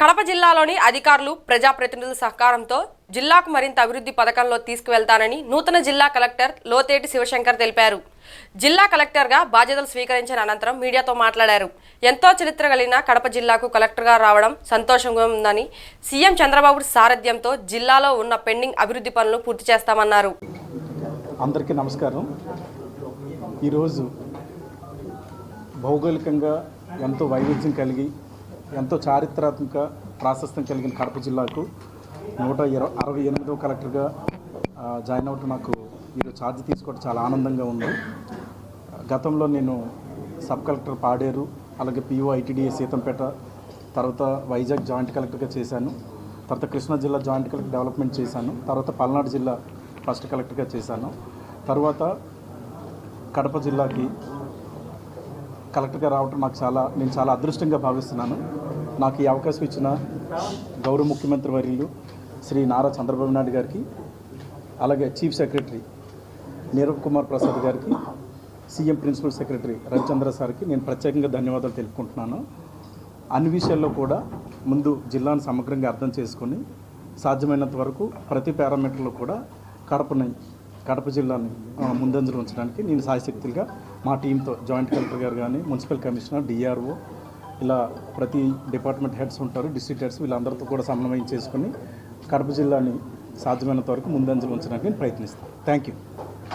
కడప జిల్లాలోని అధికారులు ప్రజాప్రతినిధుల సహకారంతో జిల్లాకు మరింత అభివృద్ధి పథకంలో తీసుకువెళ్తానని నూతన జిల్లా కలెక్టర్ లోతేటి శివశంకర్ తెలిపారు. జిల్లా కలెక్టర్గా బాధ్యతలు స్వీకరించిన అనంతరం మీడియాతో మాట్లాడారు. ఎంతో చరిత్ర కలిగిన కడప జిల్లాకు కలెక్టర్గా రావడం సంతోషంగా ఉందని, సీఎం చంద్రబాబు సారథ్యంతో జిల్లాలో ఉన్న పెండింగ్ అభివృద్ధి పనులు పూర్తి చేస్తామన్నారు. అందరికీ నమస్కారం. ఈరోజు భౌగోళికంగా ఎంతో వైవిధ్యం కలిగి ఎంతో చారిత్రాత్మక ప్రాశస్త్యం కలిగిన కడప జిల్లాకు 168వ కలెక్టర్గా జాయిన్ అవ్వటం నాకు ఈరోజు ఛార్జ్ తీసుకోవడం చాలా ఆనందంగా ఉంది. గతంలో నేను సబ్ కలెక్టర్ పాడేరు, అలాగే పిఓ ఐటీడీఏ సీతంపేట, తర్వాత వైజాగ్ జాయింట్ కలెక్టర్గా చేశాను. తర్వాత కృష్ణా జిల్లా జాయింట్ కలెక్టర్ డెవలప్మెంట్ చేశాను. తర్వాత పల్నాడు జిల్లా ఫస్ట్ కలెక్టర్గా చేశాను. తర్వాత కడప జిల్లాకి కలెక్టర్గా రావటం నేను చాలా అదృష్టంగా భావిస్తున్నాను. నాకు ఈ అవకాశం ఇచ్చిన గౌరవ ముఖ్యమంత్రి వర్యులు శ్రీ నారా చంద్రబాబు నాయుడు గారికి, అలాగే చీఫ్ సెక్రటరీ నీరవ్ కుమార్ ప్రసాద్ గారికి, సీఎం ప్రిన్సిపల్ సెక్రటరీ రవిచంద్ర సార్కి నేను ప్రత్యేకంగా ధన్యవాదాలు తెలుపుకుంటున్నాను. అన్ని విషయాల్లో కూడా ముందు జిల్లాను సమగ్రంగా అర్థం చేసుకొని సాధ్యమైనంత వరకు ప్రతి పారామీటర్లో కూడా కడప జిల్లాని ముందంజలు ఉంచడానికి నేను సాయశక్తులుగా మా టీంతో జాయింట్ కలెక్టర్ గారు కానీ, మున్సిపల్ కమిషనర్, డిఆర్ఓ, ఇలా ప్రతి డిపార్ట్మెంట్ హెడ్స్ ఉంటారు, డిస్ట్రిక్ట్ హెడ్స్, వీళ్ళందరితో కూడా సమన్వయం చేసుకొని కడప జిల్లాని సాధ్యమైనంత వరకు ముందంజలు ఉంచడానికి నేను ప్రయత్నిస్తాను. Thank you.